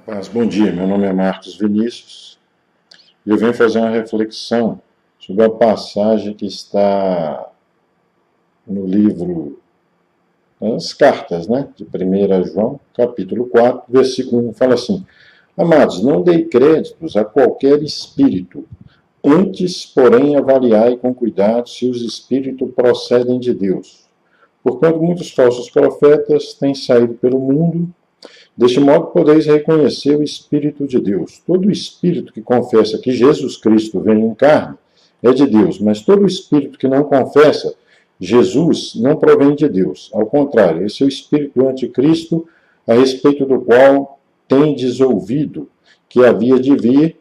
Mas, bom dia, meu nome é Marcos Vinícius e eu venho fazer uma reflexão sobre a passagem que está no livro, as cartas, de 1 João, capítulo 4, versículo 1, fala assim: Amados, não dei créditos a qualquer espírito, antes, porém, avaliai com cuidado se os espíritos procedem de Deus. Porquanto muitos falsos profetas têm saído pelo mundo. Deste modo, podeis reconhecer o Espírito de Deus. Todo espírito que confessa que Jesus Cristo veio em carne é de Deus, mas todo espírito que não confessa Jesus não provém de Deus. Ao contrário, esse é o espírito do anticristo, a respeito do qual tendes ouvido que havia de vir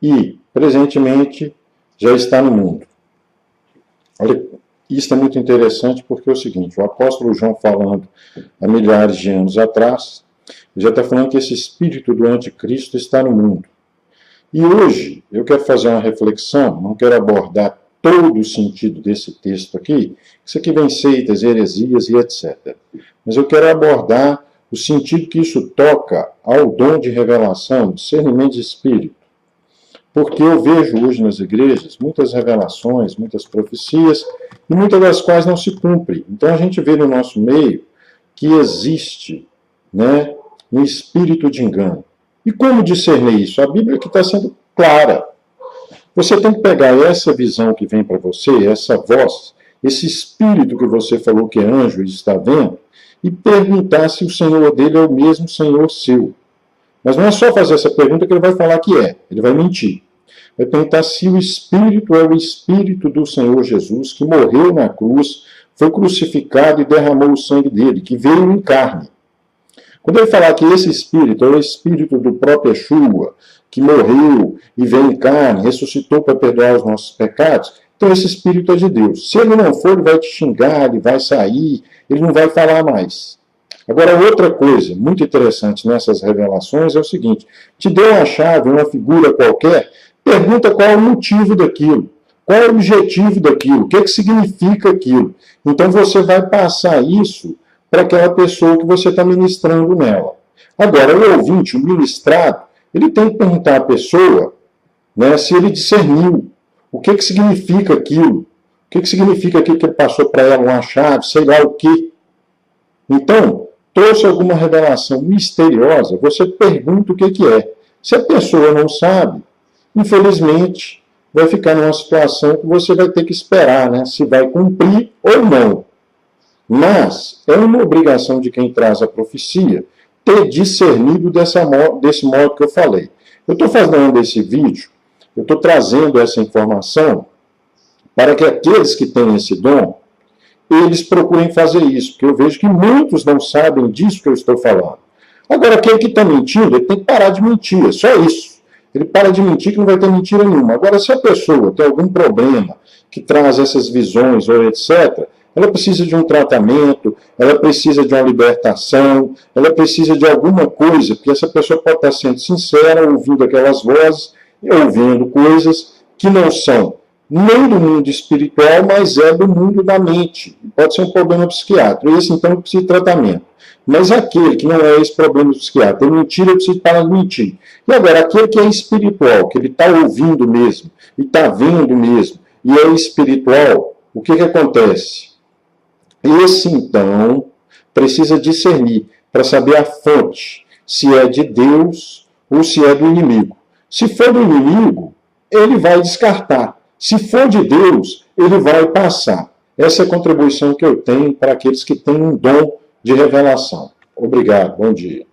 e, presentemente, já está no mundo. Olha, isso é muito interessante porque é o seguinte: o apóstolo João, falando há milhares de anos atrás, já está falando que esse espírito do anticristo está no mundo. E hoje eu quero fazer uma reflexão, não quero abordar todo o sentido desse texto aqui, isso aqui vem seitas, heresias e etc. Mas eu quero abordar o sentido que isso toca ao dom de revelação, discernimento de espírito. Porque eu vejo hoje nas igrejas muitas revelações, muitas profecias, e muitas das quais não se cumprem. Então a gente vê no nosso meio que existe um espírito de engano. E como discernir isso? A Bíblia aqui está sendo clara. Você tem que pegar essa visão que vem para você, essa voz, esse espírito que você falou que é anjo e está vendo, e perguntar se o Senhor dele é o mesmo Senhor seu. Mas não é só fazer essa pergunta que ele vai falar que é, ele vai mentir. Vai perguntar se o Espírito é o Espírito do Senhor Jesus, que morreu na cruz, foi crucificado e derramou o sangue dele, que veio em carne. Quando ele falar que esse Espírito é o Espírito do próprio Yeshua, que morreu e veio em carne, ressuscitou para perdoar os nossos pecados, então esse Espírito é de Deus. Se ele não for, ele vai te xingar, ele vai sair, ele não vai falar mais. Agora, outra coisa muito interessante nessas revelações é o seguinte: te deu uma chave, uma figura qualquer, pergunta qual é o motivo daquilo, qual é o objetivo daquilo, o que significa aquilo. Então você vai passar isso para aquela pessoa que você está ministrando nela. Agora, o ouvinte, o ministrado, ele tem que perguntar à pessoa se ele discerniu o que significa aquilo, o que significa aquilo que ele passou para ela, uma chave, sei lá o quê. Então, trouxe alguma revelação misteriosa, você pergunta o que é. Se a pessoa não sabe, infelizmente, vai ficar numa situação que você vai ter que esperar, se vai cumprir ou não. Mas é uma obrigação de quem traz a profecia ter discernido desse modo que eu falei. Eu estou fazendo esse vídeo, eu estou trazendo essa informação para que aqueles que têm esse dom, eles procurem fazer isso, porque eu vejo que muitos não sabem disso que eu estou falando. Agora, aquele que está mentindo, ele tem que parar de mentir, é só isso. Ele para de mentir que não vai ter mentira nenhuma. Agora, se a pessoa tem algum problema que traz essas visões ou etc., ela precisa de um tratamento, ela precisa de uma libertação, ela precisa de alguma coisa, porque essa pessoa pode estar sendo sincera, ouvindo aquelas vozes, ouvindo coisas que não são nem do mundo espiritual, mas é do mundo da mente. Pode ser um problema psiquiátrico. Esse, então, precisa de tratamento. Mas aquele que não é esse problema psiquiátrico, tem mentira, eu preciso parar de mentir. E agora, aquele que é espiritual, que ele está ouvindo mesmo, e está vendo mesmo, e é espiritual, o que acontece? Esse, então, precisa discernir para saber a fonte, se é de Deus ou se é do inimigo. Se for do inimigo, ele vai descartar. Se for de Deus, ele vai passar. Essa é a contribuição que eu tenho para aqueles que têm um dom de revelação. Obrigado, bom dia.